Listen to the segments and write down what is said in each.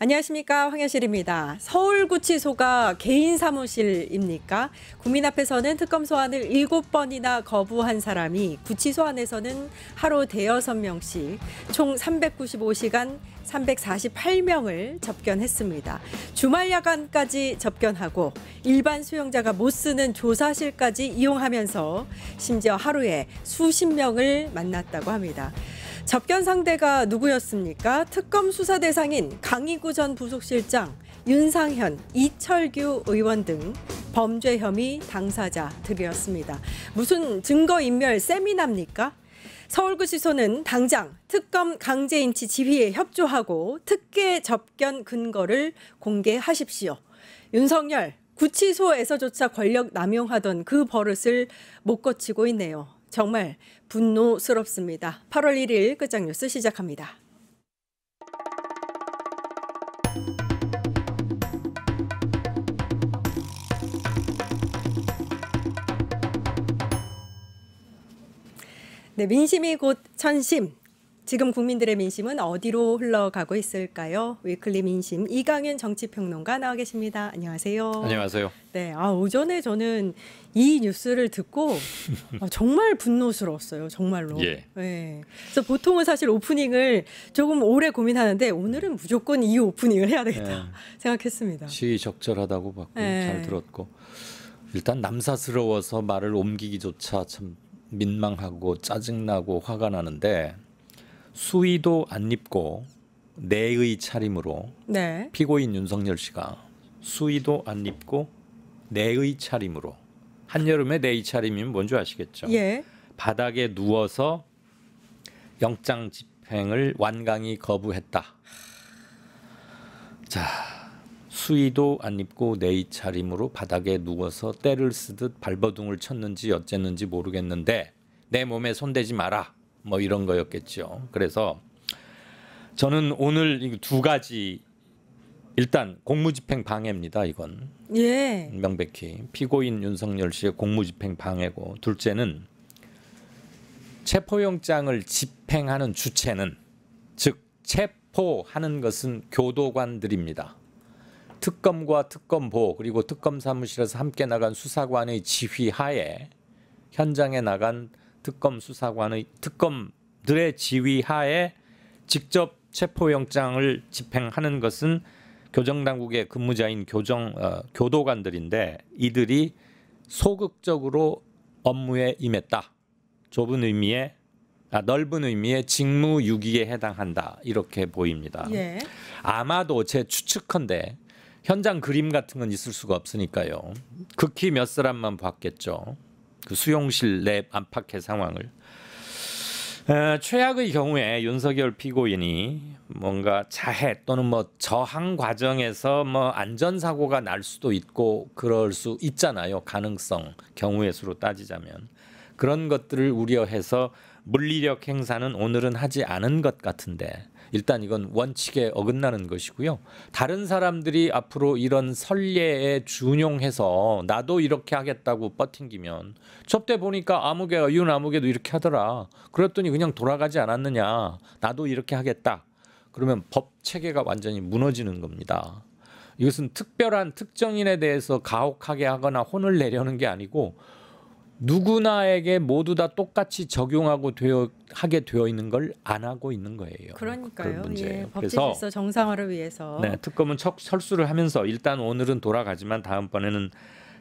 안녕하십니까, 황현실입니다. 서울구치소가 개인 사무실입니까? 국민 앞에서는 특검 소환을 7번이나 거부한 사람이 구치소 안에서는 하루 대여섯 명씩 총 395시간 348명을 접견했습니다. 주말 야간까지 접견하고 일반 수용자가 못 쓰는 조사실까지 이용하면서 심지어 하루에 수십 명을 만났다고 합니다. 접견 상대가 누구였습니까? 특검 수사 대상인 강희구 전 부속실장, 윤상현, 이철규 의원 등 범죄 혐의 당사자들이었습니다. 무슨 증거인멸 세미나입니까? 서울구치소는 당장 특검 강제인치 지휘에 협조하고 특혜 접견 근거를 공개하십시오. 윤석열, 구치소에서조차 권력 남용하던 그 버릇을 못 고치고 있네요. 정말 분노스럽습니다. 8월 1일 끝장뉴스 시작합니다. 네, 민심이 곧 천심. 지금 국민들의 민심은 어디로 흘러가고 있을까요? 위클리 민심 이강윤 정치평론가 나와 계십니다. 안녕하세요. 안녕하세요. 네, 오전에 저는 이 뉴스를 듣고 정말 분노스러웠어요. 정말로. 예. 네. 그래서 보통은 사실 오프닝을 조금 오래 고민하는데 오늘은 무조건 이 오프닝을 해야 되겠다 생각했습니다. 시의적절하다고 봤고 잘 들었고 일단 남사스러워서 말을 옮기기조차 참 민망하고 짜증나고 화가 나는데 수의도 안 입고 내의 차림으로 피고인 윤석열 씨가 수의도 안 입고 내의 차림으로 한여름에 내의 차림이면 뭔지 아시겠죠? 예. 바닥에 누워서 영장 집행을 완강히 거부했다. 자, 수의도 안 입고 내의 차림으로 바닥에 누워서 때를 쓰듯 발버둥을 쳤는지 어쨌는지 모르겠는데 내 몸에 손대지 마라. 뭐 이런 거였겠죠. 그래서 저는 오늘 두 가지 일단 공무집행 방해입니다. 이건 명백히 피고인 윤석열 씨의 공무집행 방해고 둘째는 체포영장을 집행하는 주체는 즉 체포하는 것은 교도관들입니다. 특검과 특검보 그리고 특검 사무실에서 함께 나간 수사관의 지휘하에 현장에 나간 특검 수사관의 특검들의 지휘하에 직접 체포영장을 집행하는 것은 교정당국의 근무자인 교도관들인데 이들이 소극적으로 업무에 임했다. 넓은 의미의 직무유기에 해당한다. 이렇게 보입니다. 예. 아마도 제 추측컨대 현장 그림 같은 건 있을 수가 없으니까요. 극히 몇 사람만 봤겠죠. 그 수용실 내 안팎의 상황을. 최악의 경우에 윤석열 피고인이 뭔가 자해 또는 뭐 저항 과정에서 뭐 안전사고가 날 수도 있고 그럴 수 있잖아요. 가능성 경우의 수로 따지자면. 그런 것들을 우려해서 물리력 행사는 오늘은 하지 않은 것 같은데 일단 이건 원칙에 어긋나는 것이고요. 다른 사람들이 앞으로 이런 선례에 준용해서 나도 이렇게 하겠다고 버팅기면 접대 보니까 윤 아무개도 이렇게 하더라. 그랬더니 그냥 돌아가지 않았느냐. 나도 이렇게 하겠다. 그러면 법 체계가 완전히 무너지는 겁니다. 이것은 특별한 특정인에 대해서 가혹하게 하거나 혼을 내려는 게 아니고 누구나에게 모두 다 똑같이 적용하고 하게 되어 있는 걸 안 하고 있는 거예요. 그러니까요. 문제예요. 법치 질서 정상화를 위해서. 네, 특검은 철수를 하면서 일단 오늘은 돌아가지만 다음번에는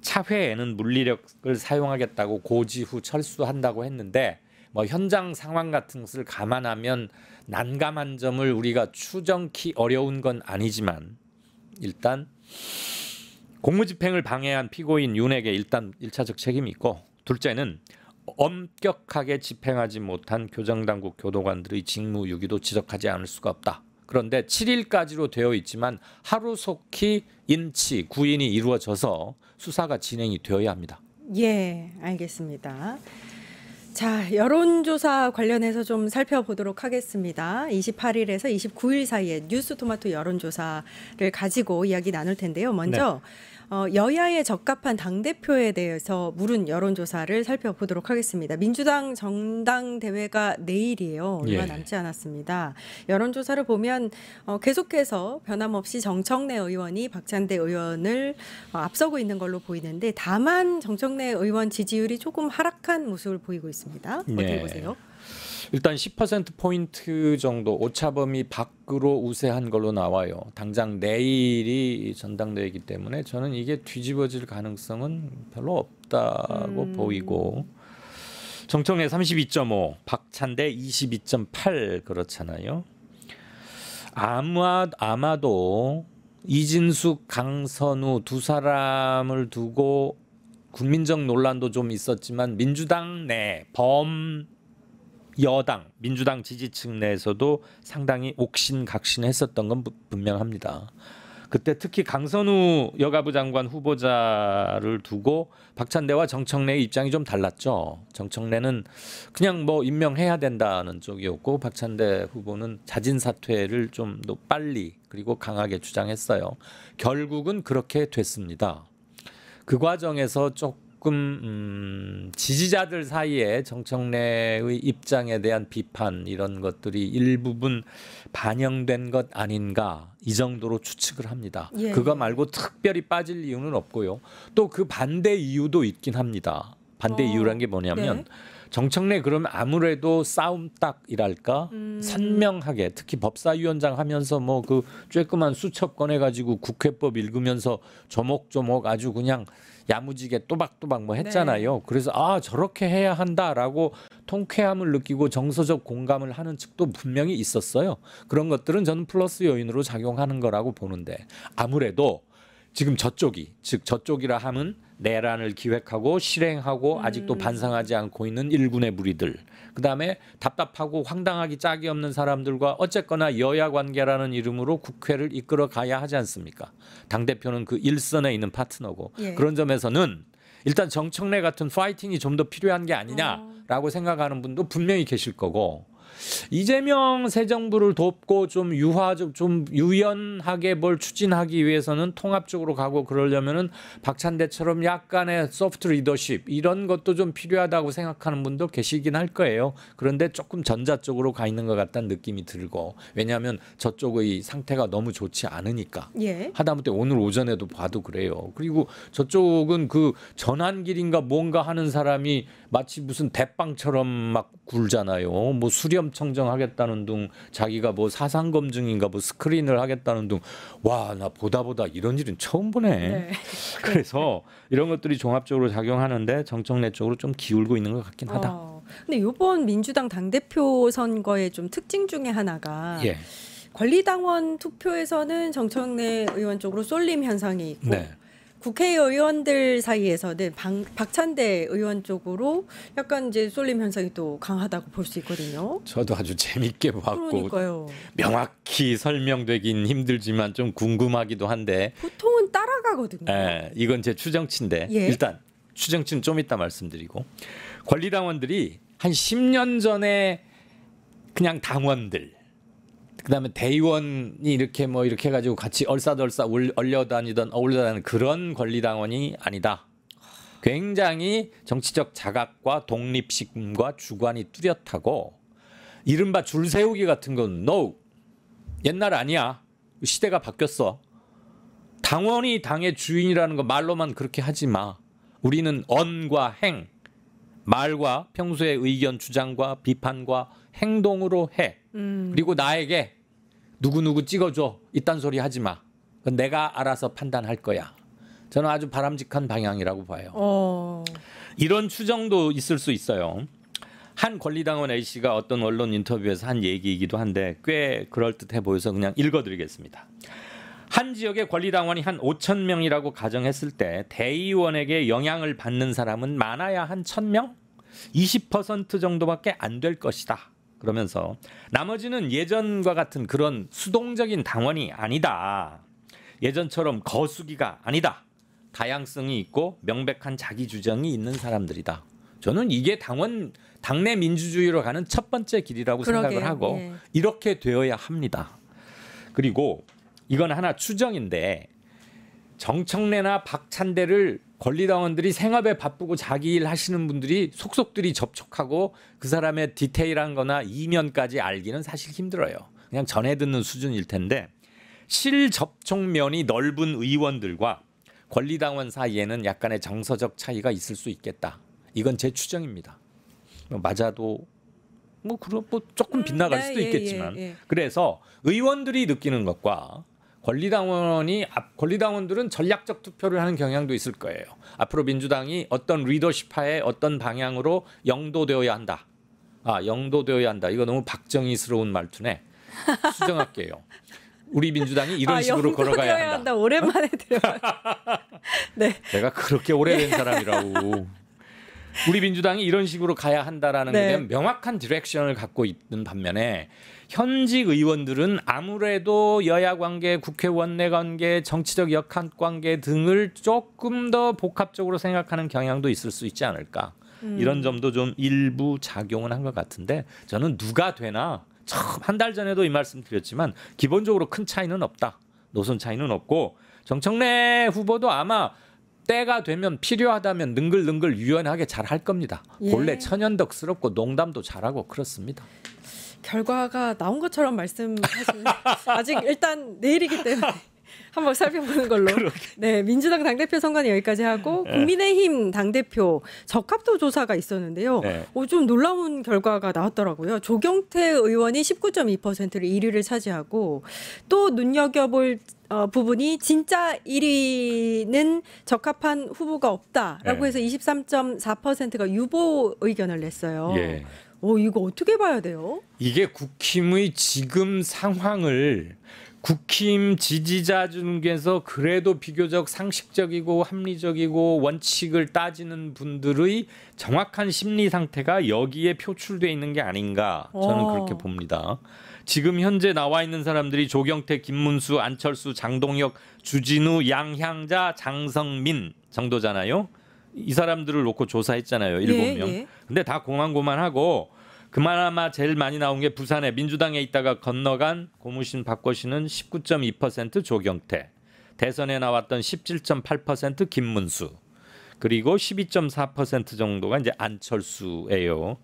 차회에는 물리력을 사용하겠다고 고지 후 철수한다고 했는데 뭐 현장 상황 같은 것을 감안하면 난감한 점을 우리가 추정키 어려운 건 아니지만 일단 공무집행을 방해한 피고인 윤에게 일단 1차적 책임이 있고 둘째는 엄격하게 집행하지 못한 교정당국 교도관들의 직무유기도 지적하지 않을 수가 없다. 그런데 7일까지로 되어 있지만 하루속히 구인이 이루어져서 수사가 진행이 되어야 합니다. 예, 알겠습니다. 자, 여론조사 관련해서 좀 살펴보도록 하겠습니다. 28일에서 29일 사이에 뉴스토마토 여론조사를 가지고 이야기 나눌 텐데요. 먼저 여야에 적합한 당대표에 대해서 물은 여론조사를 살펴보도록 하겠습니다. 민주당 정당대회가 내일이에요. 얼마 예. 남지 않았습니다. 여론조사를 보면 계속해서 변함없이 정청래 의원이 박찬대 의원을 앞서고 있는 걸로 보이는데, 다만 정청래 의원 지지율이 조금 하락한 모습을 보이고 있습니다. 어떻게 네. 보세요? 일단 10%포인트 정도 오차범위 밖으로 우세한 걸로 나와요. 당장 내일이 전당대회이기 때문에 저는 이게 뒤집어질 가능성은 별로 없다고 보이고, 정청래 32.5, 박찬대 22.8 그렇잖아요. 아마도 이진숙, 강선우 두 사람을 두고 국민적 논란도 좀 있었지만 민주당 내 여당, 민주당 지지층 내에서도 상당히 옥신각신했었던 건 분명합니다. 그때 특히 강선우 여가부 장관 후보자를 두고 박찬대와 정청래의 입장이 좀 달랐죠. 정청래는 그냥 뭐 임명해야 된다는 쪽이었고, 박찬대 후보는 자진 사퇴를 좀 더 빨리 그리고 강하게 주장했어요. 결국은 그렇게 됐습니다. 그 과정에서 조금 지지자들 사이에 정청래의 입장에 대한 비판, 이런 것들이 일부분 반영된 것 아닌가, 이 정도로 추측을 합니다. 예. 그거 말고 특별히 빠질 이유는 없고요. 또 그 반대 이유도 있긴 합니다. 반대 이유란 게 뭐냐면 네. 정청래 그러면 아무래도 싸움딱이랄까 선명하게, 특히 법사위원장 하면서 뭐 그 쬐끄만 수첩 꺼내가지고 국회법 읽으면서 조목조목 아주 그냥 야무지게 또박또박 뭐 했잖아요. 네. 그래서 저렇게 해야 한다라고 통쾌함을 느끼고 정서적 공감을 하는 측도 분명히 있었어요. 그런 것들은 저는 플러스 요인으로 작용하는 거라고 보는데, 아무래도 지금 저쪽이라 함은 내란을 기획하고 실행하고 아직도 반성하지 않고 있는 일군의 무리들, 그다음에 답답하고 황당하기 짝이 없는 사람들과 어쨌거나 여야 관계라는 이름으로 국회를 이끌어 가야 하지 않습니까? 당대표는 그 일선에 있는 파트너고, 예. 그런 점에서는 일단 정청래 같은 파이팅이 좀 더 필요한 게 아니냐라고 생각하는 분도 분명히 계실 거고, 이재명 새 정부를 돕고 좀 유연하게 뭘 추진하기 위해서는 통합적으로 가고 그러려면은 박찬대처럼 약간의 소프트 리더십 이런 것도 좀 필요하다고 생각하는 분도 계시긴 할 거예요. 그런데 조금 전자 쪽으로 가 있는 것 같다는 느낌이 들고, 왜냐하면 저쪽의 상태가 너무 좋지 않으니까. 예. 하다못해 오늘 오전에도 봐도 그래요. 그리고 저쪽은 그 전환길인가 뭔가 하는 사람이 마치 무슨 대빵처럼 막 굴잖아요. 뭐 수렴 청정하겠다는 둥, 자기가 뭐 사상 검증인가 뭐 스크린을 하겠다는 둥. 와, 나 보다 이런 일은 처음 보네. 네. 그래서 이런 것들이 종합적으로 작용하는데 정청래 쪽으로 좀 기울고 있는 것 같긴 하다. 근데 이번 민주당 당대표 선거의 좀 특징 중에 하나가 예. 권리당원 투표에서는 정청래 의원 쪽으로 쏠림 현상이 있고, 네. 국회의원들 사이에서는 박찬대 의원 쪽으로 약간 이제 쏠림 현상이 또 강하다고 볼 수 있거든요. 저도 아주 재밌게 봤고, 그러니까요. 명확히 설명되긴 힘들지만 좀 궁금하기도 한데, 보통은 따라가거든요. 이건 제 추정치인데, 예. 일단 추정치는 좀 이따 말씀드리고, 권리당원들이 한 10년 전에 그냥 당원들, 그다음에 대의원이 이렇게 해가지고 같이 얼싸덜싸 어울려다니는 그런 권리당원이 아니다. 굉장히 정치적 자각과 독립심과 주관이 뚜렷하고, 이른바 줄 세우기 같은 건 no, 옛날 아니야. 시대가 바뀌었어. 당원이 당의 주인이라는 거 말로만 그렇게 하지 마. 우리는 언과 행, 말과 평소의 의견 주장과 비판과 행동으로 해. 그리고 나에게 누구 찍어줘 이딴 소리 하지 마. 그건 내가 알아서 판단할 거야. 저는 아주 바람직한 방향이라고 봐요. 이런 추정도 있을 수 있어요. 한 권리당원 A씨가 어떤 언론 인터뷰에서 한 얘기이기도 한데 꽤 그럴듯해 보여서 그냥 읽어드리겠습니다. 한 지역의 권리당원이 한 5천 명이라고 가정했을 때 대의원에게 영향을 받는 사람은 많아야 한 1,000명? 20% 정도밖에 안 될 것이다. 그러면서 나머지는 예전과 같은 그런 수동적인 당원이 아니다. 예전처럼 거수기가 아니다. 다양성이 있고 명백한 자기 주장이 있는 사람들이다. 저는 이게 당내 민주주의로 가는 첫 번째 길이라고 그러게요. 생각을 하고 예. 이렇게 되어야 합니다. 그리고 이건 하나 추정인데 정청래나 박찬대를 권리당원들이 생업에 바쁘고 자기 일 하시는 분들이 속속들이 접촉하고 그 사람의 디테일한 거나 이면까지 알기는 사실 힘들어요. 그냥 전해 듣는 수준일 텐데 실접촉면이 넓은 의원들과 권리당원 사이에는 약간의 정서적 차이가 있을 수 있겠다. 이건 제 추정입니다. 맞아도 뭐 조금 빗나갈 수도 있겠지만 그래서 의원들이 느끼는 것과 권리당원들은 전략적 투표를 하는 경향도 있을 거예요. 앞으로 민주당이 어떤 리더십하에 어떤 방향으로 영도되어야 한다. 영도되어야 한다. 이거 너무 박정희스러운 말투네. 수정할게요. 우리 민주당이 이런 식으로 걸어가야 한다. 오랜만에 들어요. 네. 내가 그렇게 오래된 사람이라고. 우리 민주당이 이런 식으로 가야 한다라는 데 대한 명확한 디렉션을 갖고 있는 반면에 현직 의원들은 아무래도 여야 관계, 국회의원 내 관계, 정치적 역학 관계 등을 조금 더 복합적으로 생각하는 경향도 있을 수 있지 않을까. 이런 점도 좀 일부 작용은 한 것 같은데 저는 누가 되나 한 달 전에도 이 말씀 드렸지만 기본적으로 큰 차이는 없다. 노선 차이는 없고 정청래 후보도 아마 때가 되면 필요하다면 능글능글 유연하게 잘 할 겁니다. 본래 천연덕스럽고 농담도 잘하고 그렇습니다. 결과가 나온 것처럼 말씀하시는 아직 일단 내일이기 때문에 한번 살펴보는 걸로. 네, 민주당 당대표 선거는 여기까지 하고 국민의힘 당대표 적합도 조사가 있었는데요. 좀 놀라운 결과가 나왔더라고요. 조경태 의원이 19.2%를 1위를 차지하고 또 눈여겨볼 부분이 진짜 1위는 적합한 후보가 없다라고 해서 23.4%가 유보 의견을 냈어요. 이거 어떻게 봐야 돼요? 이게 국힘의 지금 상황을 국힘 지지자 중에서 그래도 비교적 상식적이고 합리적이고 원칙을 따지는 분들의 정확한 심리 상태가 여기에 표출되어 있는 게 아닌가 저는 그렇게 봅니다. 지금 현재 나와 있는 사람들이 조경태, 김문수, 안철수, 장동혁, 주진우, 양향자, 장성민 정도잖아요. 이 사람들을 놓고 조사했잖아요. 7명. 근데 다 고만고만하고 그나마 제일 많이 나온 게 부산에 민주당에 있다가 건너간 고무신 박거신은 19.2% 조경태, 대선에 나왔던 17.8% 김문수, 그리고 12.4% 정도가 이제 안철수예요.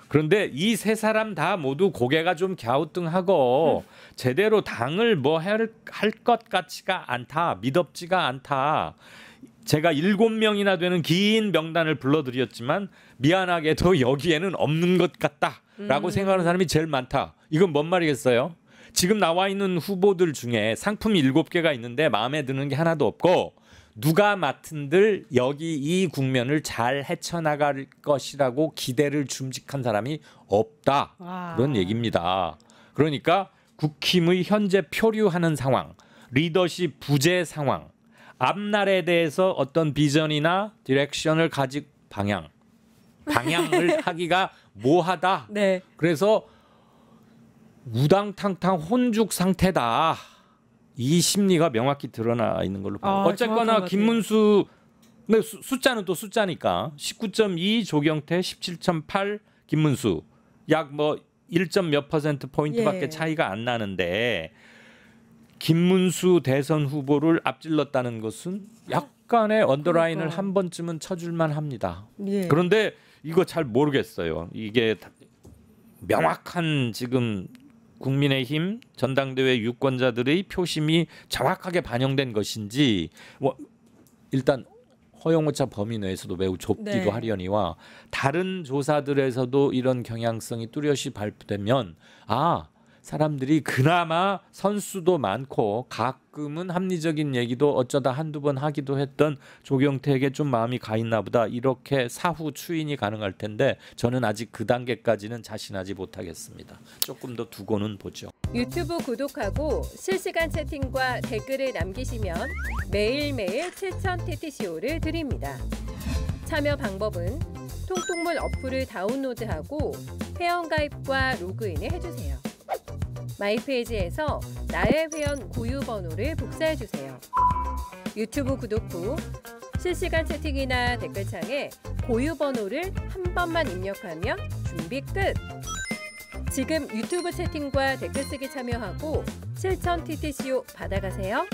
그런데 이 세 사람 다 모두 고개가 좀 갸우뚱하고 제대로 당을 뭐 할 것 같지가 않다, 미덥지가 않다. 제가 7명이나 되는 긴 명단을 불러드렸지만 미안하게도 여기에는 없는 것 같다라고 생각하는 사람이 제일 많다. 이건 뭔 말이겠어요? 지금 나와 있는 후보들 중에 상품이 7개가 있는데 마음에 드는 게 하나도 없고 누가 맡은들 여기 이 국면을 잘 헤쳐나갈 것이라고 기대를 줌직한 사람이 없다. 그런 얘기입니다. 그러니까 국힘의 현재 표류하는 상황, 리더십 부재 상황, 앞날에 대해서 어떤 비전이나 디렉션을 가지고 방향을 하기가 모하다. 그래서 우당탕탕 혼죽 상태다. 이 심리가 명확히 드러나 있는 걸로 봐요. 어쨌거나 김문수 숫자는 또 숫자니까 19.2 조경태, 17.8 김문수 약 뭐 1점 몇 퍼센트 포인트밖에 차이가 안 나는데 김문수 대선 후보를 앞질렀다는 것은 약간의 언더라인을 한 번쯤은 쳐줄만 합니다. 그런데 이거 잘 모르겠어요. 이게 명확한 지금 국민의힘 전당대회 유권자들의 표심이 정확하게 반영된 것인지 일단 허용오차 범위 내에서도 매우 좁기도 하려니와 다른 조사들에서도 이런 경향성이 뚜렷이 발표되면 사람들이 그나마 선수도 많고 가끔은 합리적인 얘기도 어쩌다 한두 번 하기도 했던 조경태에게 좀 마음이 가 있나 보다 이렇게 사후 추인이 가능할 텐데 저는 아직 그 단계까지는 자신하지 못하겠습니다. 조금 더 두고는 보죠. 유튜브 구독하고 실시간 채팅과 댓글을 남기시면 매일매일 7천 TTCO를 드립니다. 참여 방법은 통통물 어플을 다운로드하고 회원가입과 로그인을 해주세요. 마이페이지에서 나의 회원 고유 번호를 복사해주세요. 유튜브 구독 후 실시간 채팅이나 댓글창에 고유 번호를 한 번만 입력하면 준비 끝! 지금 유튜브 채팅과 댓글 쓰기 참여하고 실천 TTCO 받아가세요.